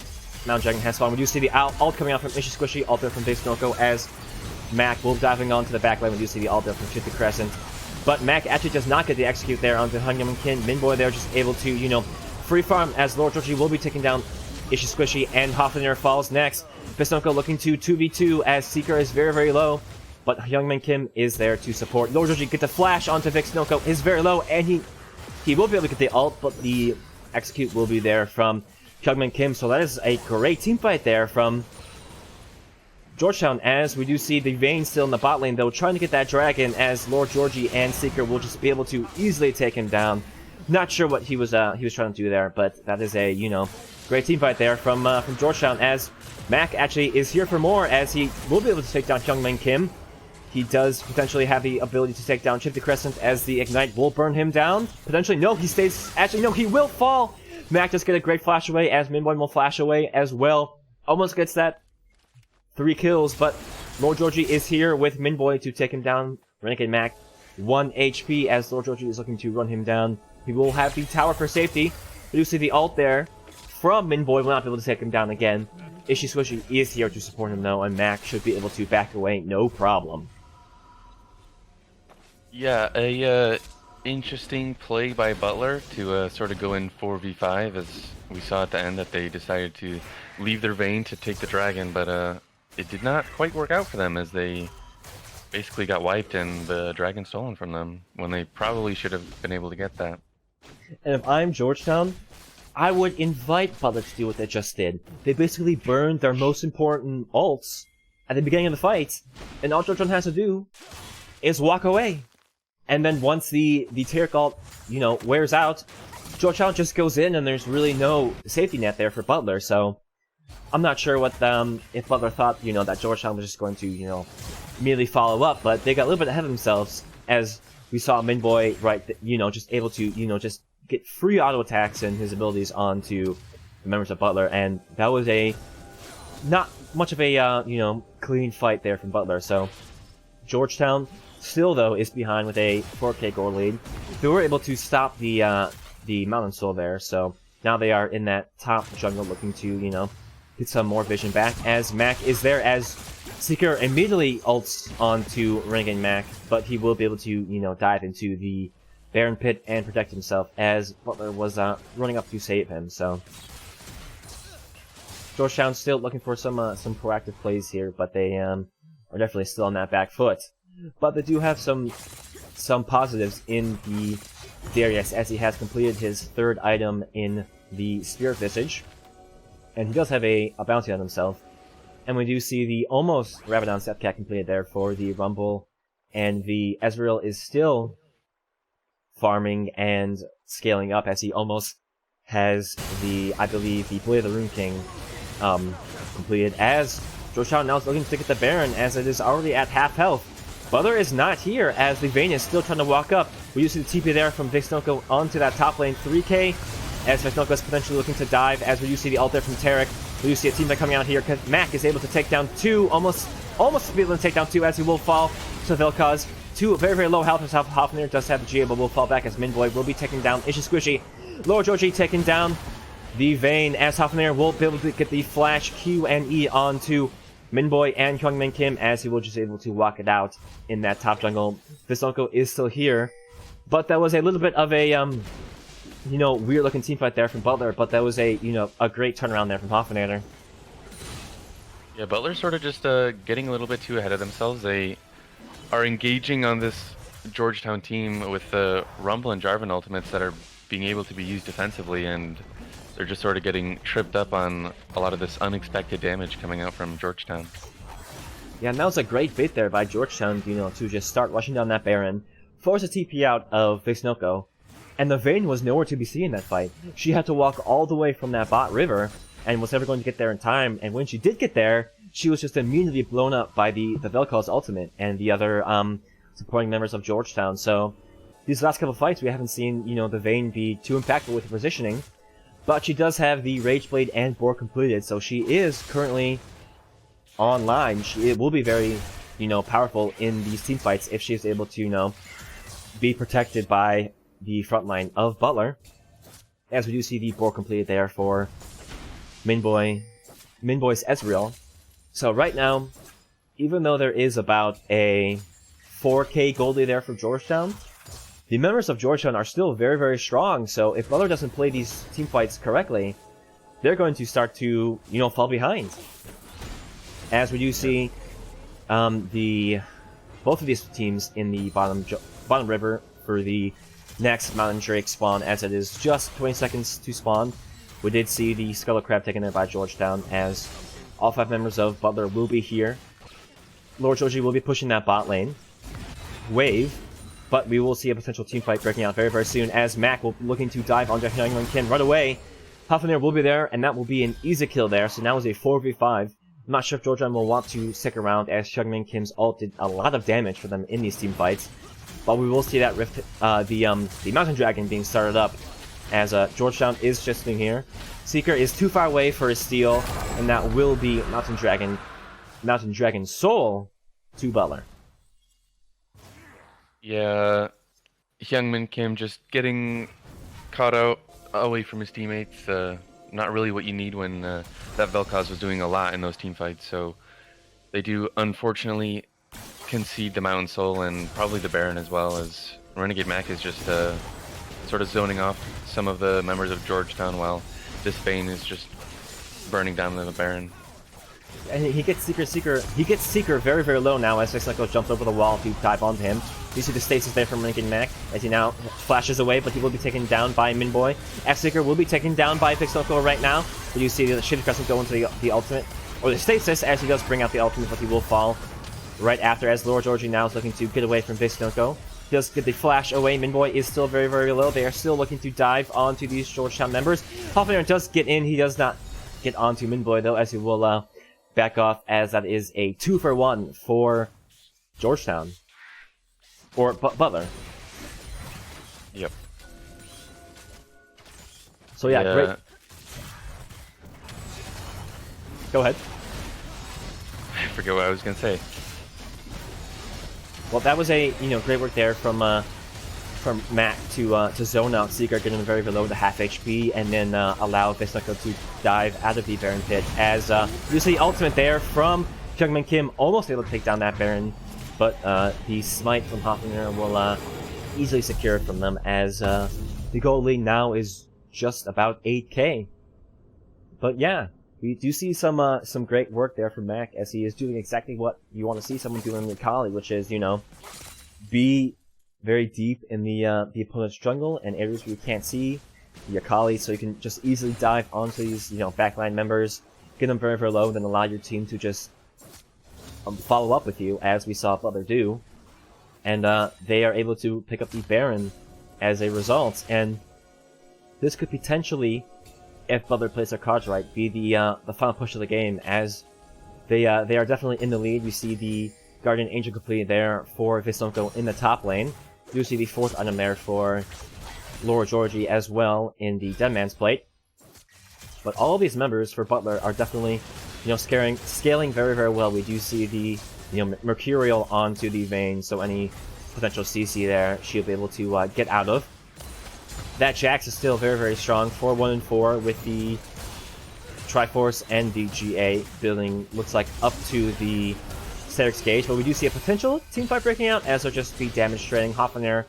[SPEAKER 1] Mountain Dragon has spawned, we do see the ult coming out from Ishi Squishy, ult there from Facenoko, as Mac will diving onto the back lane. We do see the ult there from Shifty Crescent, but Mac actually does not get the execute there onto Hungyum Kin. Minboy there just able to, free farm, as Lord Georgie will be taking down Ishi Squishy, and Hoffenheim falls next. Facenoko looking to 2v2, as Seeker is very, very low, but Hyungmin Kim is there to support. Lord Georgie get the flash onto Facenoko, is very low, and he will be able to get the ult, but the execute will be there from Hyungmin Kim. So that is a great team fight there from Georgetown, as we do see the Vayne still in the bot lane, though, trying to get that dragon, as Lord Georgie and Seeker will just be able to easily take him down. Not sure what he was trying to do there, but that is a, great team fight there from Georgetown, as Mac actually is here for more, as he will be able to take down Hyungmin Kim. He does potentially have the ability to take down Shifty Crescent, as the Ignite will burn him down. Potentially, no, he stays. Actually, no, he will fall. Mac does get a great flash away, as Minboy will flash away as well. Almost gets that 3 kills, but Lord Georgie is here with Minboy to take him down. Renegade Mac, 1 HP, as Lord Georgie is looking to run him down. He will have the tower for safety. We do see the ult there from Minboy, will not be able to take him down again. Ishi Squishy is here to support him, though, and Mac should be able to back away, no problem.
[SPEAKER 2] Yeah, a interesting play by Butler to sort of go in 4v5, as we saw at the end that they decided to leave their Vayne to take the dragon, but it did not quite work out for them, as they basically got wiped and the dragon stolen from them, when they probably should have been able to get that.
[SPEAKER 1] And if I'm Georgetown, I would invite Butler to do what they just did. They basically burned their most important ults at the beginning of the fight, and all Georgetown has to do is walk away. And then once the Taric ult, wears out, Georgetown just goes in, and there's really no safety net there for Butler. So I'm not sure what if Butler thought, that Georgetown was just going to, immediately follow up, but they got a little bit ahead of themselves as we saw Minboy, right, just able to, just get free auto attacks and his abilities onto the members of Butler, and that was not much of a, clean fight there from Butler. So Georgetown still, though, is behind with a 4K gold lead. They were able to stop the Mountain Soul there, so now they are in that top jungle looking to, get some more vision back, as Mac is there, as Seeker immediately ults onto Renegade Mac, but he will be able to, dive into the Baron Pit and protect himself, as Butler was running up to save him. So Georgetown still looking for some proactive plays here, but they are definitely still on that back foot. But they do have some positives in the Darius, as he has completed his third item in the Spirit Visage, and he does have a bounty on himself. And we do see the almost Rabadon Stepcat completed there for the Rumble, and the Ezreal is still farming and scaling up, as he almost has I believe, the Blade of the Rune King completed, as Georgetown now is looking to get the Baron, as it is already at half health. Butler is not here, as the Vayne is still trying to walk up. We use the TP there from Vixnoco onto that top lane 3K, as Vixnoco is potentially looking to dive, as we do see the ult there from Tarek. We do see a teammate coming out here, because Mac is able to take down two, almost be able to take down two, as he will fall to Vel'Koz. Two very, very low health himself. Hoffner does have the GA, but will fall back, as Minboy will be taking down Isha Squishy. Lord Georgie taking down the Vayne, as Hoffner will be able to get the flash Q and E onto Minboy and Kyungmin Kim, as he will just able to walk it out in that top jungle. Vixnoco is still here, but that was a little bit of a weird looking team fight there from Butler, but that was a great turnaround there from Hoffnader.
[SPEAKER 2] Yeah, Butler's sort of just getting a little bit too ahead of themselves. They are engaging on this Georgetown team with the Rumble and Jarvan ultimates that are being able to be used defensively, and they're just sort of getting tripped up on a lot of this unexpected damage coming out from Georgetown.
[SPEAKER 1] Yeah, and that was a great bait there by Georgetown, to just start rushing down that Baron, force a TP out of Vixnoco, and the Vayne was nowhere to be seen in that fight. She had to walk all the way from that bot river, and was never going to get there in time, and when she did get there, she was just immediately blown up by the Vel'Koz ultimate and the other supporting members of Georgetown. So these last couple fights, we haven't seen, the Vayne be too impactful with her positioning, but she does have the Rage Blade and Boar completed, so she is currently online. It will be very, powerful in these team fights if she is able to, be protected by the front line of Butler, as we do see the Boar completed there for Minboy's Ezreal. So right now, even though there is about a 4K goldie there for Georgetown, the members of Georgetown are still very, very strong. So if Butler doesn't play these team fights correctly, they're going to start to, fall behind. As we do see both of these teams in the bottom river for the next Mountain Drake spawn, as it is just 20 seconds to spawn. We did see the Sculler Crab taken there by Georgetown, as all 5 members of Butler will be here. Lord Georgie will be pushing that bot lane wave, but we will see a potential team fight breaking out very, very soon, as Mac will be looking to dive onto Hyungmin Kim right away. Huffner will be there, and that will be an easy kill there, so now is a 4v5. I'm not sure if Georgetown will want to stick around, as Hyungmin Kim's ult did a lot of damage for them in these team fights. But we will see that Rift, the Mountain Dragon being started up, as Georgetown is just sitting here. Seeker is too far away for his steal, and that will be Mountain Dragon Soul to Butler.
[SPEAKER 2] Yeah, Hyungmin Kim just getting caught out away from his teammates. Not really what you need when that Vel'Koz was doing a lot in those team fights. So they do unfortunately concede the Mountain Soul and probably the Baron as well, as Renegade Mac is just sort of zoning off some of the members of Georgetown while this Vayne is just burning down the Baron.
[SPEAKER 1] And he gets Seeker very, very low now, as Vixnoco jumps over the wall to dive onto him. You see the stasis there from Renegade Mac, as he now flashes away, but he will be taken down by Minboy. F-Seeker will be taken down by Vixnoco right now, but you see the Shaded Crescent go into the ultimate, or the stasis, as he does bring out the ultimate, but he will fall right after, as Lord Georgie now is looking to get away from Vixnoco. He does get the flash away. Minboy is still very, very low. They are still looking to dive onto these Georgetown members. Hoffner does get in. He does not get onto Minboy though, as he will back off, as that is a 2-for-1 for Georgetown. Or Butler.
[SPEAKER 2] Yep.
[SPEAKER 1] So yeah, great. Go ahead.
[SPEAKER 2] I forget what I was gonna say.
[SPEAKER 1] Well, that was a great work there from Mac to zone out Seeker, getting him very below the half HP, and then allow Visnako to dive out of the Baron pit. As you see ultimate there from Kyungmin Kim, almost able to take down that Baron, but the smite from Hoffner will easily secure it from them, as the gold lead now is just about 8k. But yeah, we do see some great work there from Mac, as he is doing exactly what you want to see someone do in the Akali, which is, be very deep in the opponent's jungle and areas where you can't see the Akali, so you can just easily dive onto these, backline members, get them very, very low, then allow your team to just follow up with you, as we saw Butler do. And they are able to pick up the Baron as a result, and this could potentially, if Butler plays their cards right, be the final push of the game, as they are definitely in the lead. We see the Guardian Angel complete there for Visnoko in the top lane. You see the 4th item there for Laura Georgie as well in the Deadman's Plate. But all of these members for Butler are definitely, scaling very, very well. We do see the, Mercurial onto the Vayne, so any potential CC there she'll be able to get out of. That Jax is still very, very strong, 4-1 and 4 with the Triforce and the GA building, looks like up to the Cedric's Gauge, but we do see a potential team fight breaking out, as they'll just be damage trading. Hoffner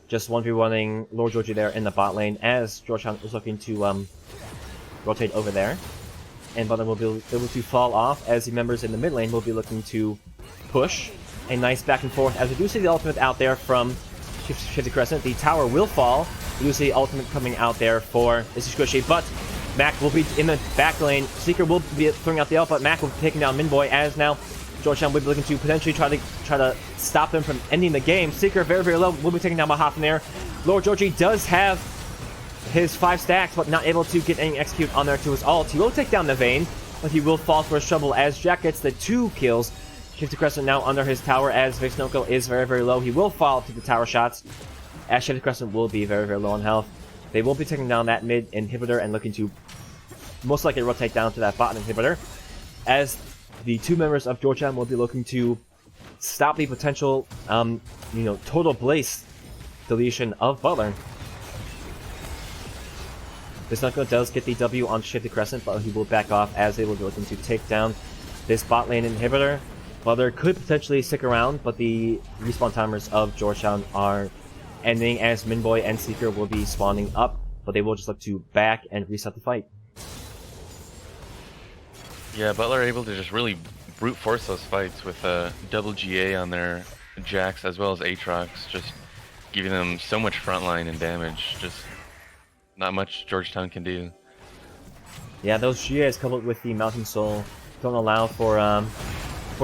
[SPEAKER 1] just 1v1ing Lord Georgie there in the bot lane, as Georgetown is looking to rotate over there. And Butler will be able to fall off, as the members in the mid lane will be looking to push. A nice back and forth, as we do see the ultimate out there from Shifty Crescent. The tower will fall. We do see ultimate coming out there for this is Squishy, but Mac will be in the back lane. Seeker will be throwing out the ult, but Mac will be taking down Minboy, as now Georgetown will be looking to potentially try to stop them from ending the game. Seeker very, very low, will be taken down by Hoffner. Lord Georgie does have his 5 stacks, but not able to get any execute on there to his ult. He will take down the Vayne, but he will fall for his trouble, as Jack gets the 2 kills. Shifty Crescent now under his tower, as Visnoko is very, very low. He will fall to the tower shots, as Shifty Crescent will be very, very low on health. They will be taking down that mid inhibitor and looking to most likely rotate down to that bot inhibitor, as the 2 members of Georgetown will be looking to stop the potential, total Blaze deletion of Butler. Visnoko does get the W on Shifty Crescent, but he will back off, as they will be looking to take down this bot lane inhibitor. Butler could potentially stick around, but the respawn timers of Georgetown are ending, as Minboy and Seeker will be spawning up, but they will just look to back and reset the fight.
[SPEAKER 2] Yeah, Butler able to just really brute force those fights with double GA on their Jax, as well as Aatrox, just giving them so much frontline and damage. Just not much Georgetown can do.
[SPEAKER 1] Yeah, those GAs coupled with the Mountain Soul don't allow for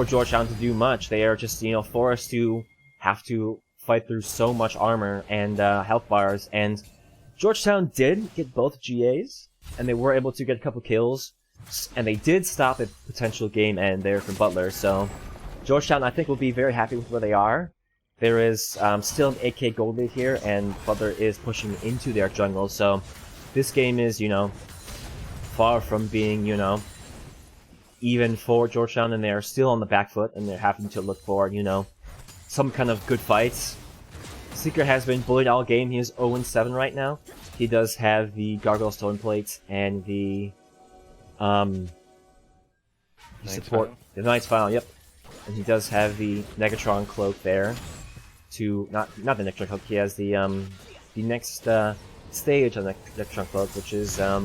[SPEAKER 1] Georgetown to do much. They are just, forced to have to fight through so much armor and health bars. And Georgetown did get both GAs, and they were able to get a couple kills, and they did stop a potential game end there from Butler. So Georgetown, I think, will be very happy with where they are. There is still an 8k gold lead here, and Butler is pushing into their jungle. So this game is, far from being, even for Georgetown, and they are still on the back foot, and they're having to look for, some kind of good fights. Seeker has been bullied all game. He is 0-7 right now. He does have the Gargoyle Stone Plates and the support, the Knight's File, yep. And he does have the Negatron Cloak there. To not the Negatron Cloak. He has the next stage of the Negatron Cloak, which is
[SPEAKER 2] yeah,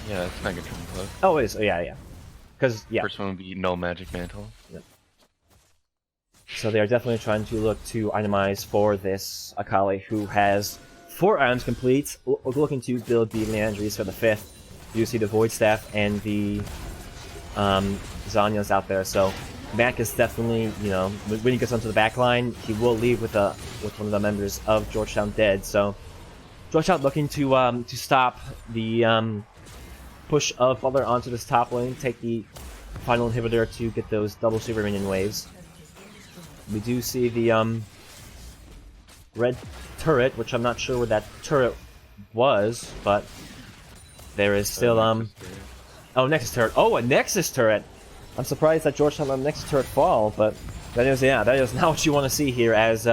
[SPEAKER 2] it's Negatron Cloak.
[SPEAKER 1] Oh, it is. Oh, yeah. Because
[SPEAKER 2] first one would be Null Magic Mantle.
[SPEAKER 1] Yep. So they are definitely trying to look to itemize for this Akali, who has 4 items complete, looking to build the Leandries for the 5th. You see the Void Staff and the Zanya's out there, so Mac is definitely, when he gets onto the back line, he will leave with one of the members of Georgetown dead. So Georgetown looking to stop the push of Butler onto this top lane, take the final inhibitor to get those double super minion waves. We do see the red turret, which I'm not sure where that turret was, but there is still oh, Nexus turret. Oh, a Nexus turret. I'm surprised that Georgetown let the Nexus turret fall, but that is not what you want to see here, as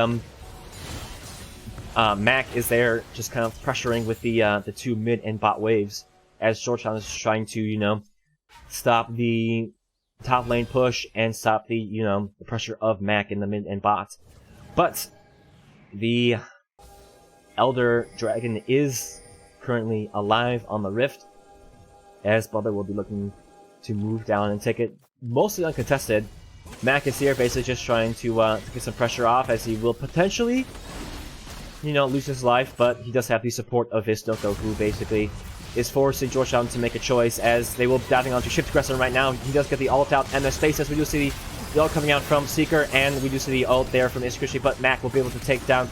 [SPEAKER 1] Mac is there just kind of pressuring with the two mid and bot waves, as Georgetown is trying to, you know, stop the top lane push and stop the, you know, the pressure of Mac in the mid and bot. But the Elder Dragon is currently alive on the Rift, as Butler will be looking to move down and take it mostly uncontested. Mac is here basically just trying to get some pressure off, as he will potentially, you know, lose his life, but he does have the support of his Noko, who basically is forcing Georgetown to make a choice, as they will be diving onto Shift Crescent right now. He does get the ult out and the stasis. We do see the ult coming out from Seeker, and we do see the ult there from Iskushi, but Mac will be able to take down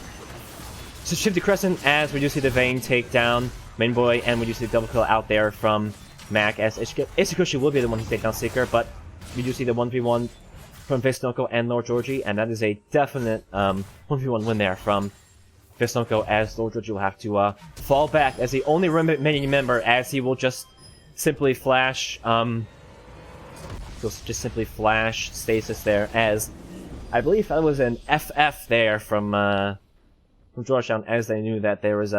[SPEAKER 1] Shift Crescent, as we do see the Vayne take down Mainboy, and we do see the double kill out there from Mac, as Iskushi will be the one to take down Seeker, but we do see the 1v1 from Visnoko and Lord Georgie, and that is a definite 1v1 win there from Visnoko, as Lord Georgie will have to fall back as the only remaining member, as he will just simply flash stasis there, as I believe that was an FF there from Georgetown, as they knew that there was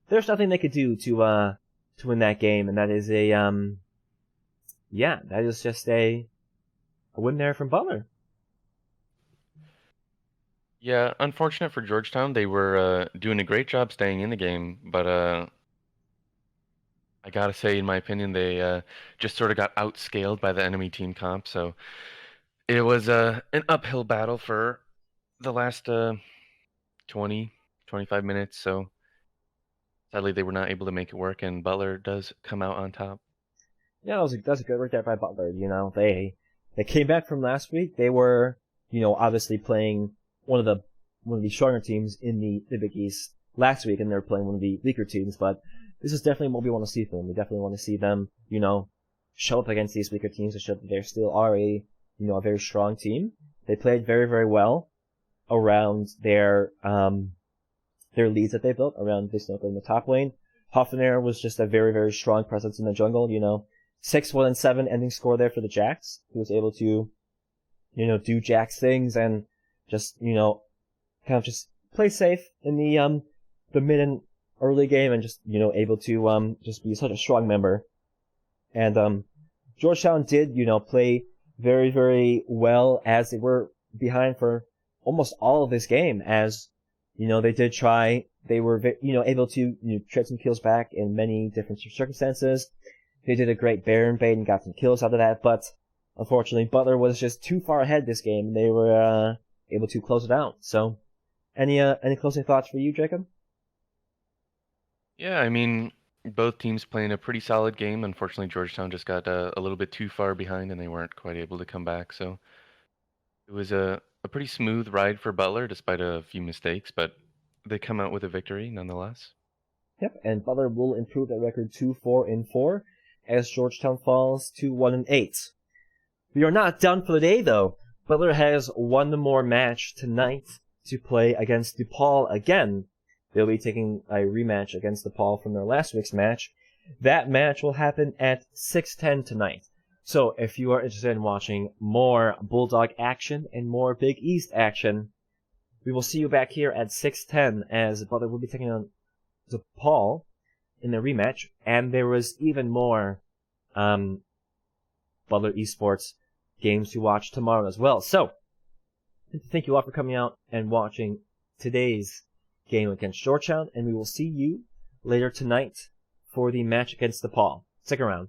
[SPEAKER 1] there's nothing they could do to win that game, and that is a yeah, that is just a win there from Butler.
[SPEAKER 2] Yeah, unfortunate for Georgetown. They were doing a great job staying in the game, but I gotta say, in my opinion, they just sort of got outscaled by the enemy team comp. So it was an uphill battle for the last 20, 25 minutes. So sadly, they were not able to make it work, and Butler does come out on top.
[SPEAKER 1] Yeah, that's a good work there by Butler. You know, they came back from last week. They were, you know, obviously playing one of the stronger teams in the Big East last week, and they're playing one of the weaker teams. But this is definitely what we want to see from them. We definitely want to see them, you know, show up against these weaker teams to show that they still are a very strong team. They played very, very well around their leads that they built around Visnoko in the top lane. Hoffener was just a very, very strong presence in the jungle. You know, 6-1-7 ending score there for the Jax. He was able to, you know, do Jax things and just, you know, kind of just play safe in the mid and early game, and just, you know, able to just be such a strong member. And Georgetown did, you know, play very, very well, as they were behind for almost all of this game, as, you know, they were, you know, able to, you know, trade some kills back in many different circumstances. They did a great Baron bait and got some kills out of that, but unfortunately Butler was just too far ahead this game. They were able to close it out. So, any closing thoughts for you, Jacob?
[SPEAKER 2] Yeah, I mean, both teams playing a pretty solid game. Unfortunately, Georgetown just got a little bit too far behind, and they weren't quite able to come back. So it was a pretty smooth ride for Butler, despite a few mistakes, but they come out with a victory nonetheless.
[SPEAKER 1] Yep, and Butler will improve their record to 4-4, as Georgetown falls to 1-8. We are not done for the day, though. Butler has one more match tonight to play against DePaul again. They'll be taking a rematch against DePaul from their last week's match. That match will happen at 6:10 tonight. So if you are interested in watching more Bulldog action and more Big East action, we will see you back here at 6:10, as Butler will be taking on DePaul in the rematch. And there was even more Butler Esports games to watch tomorrow as well. So, thank you all for coming out and watching today's game against Georgetown, and we will see you later tonight for the match against DePaul. Stick around.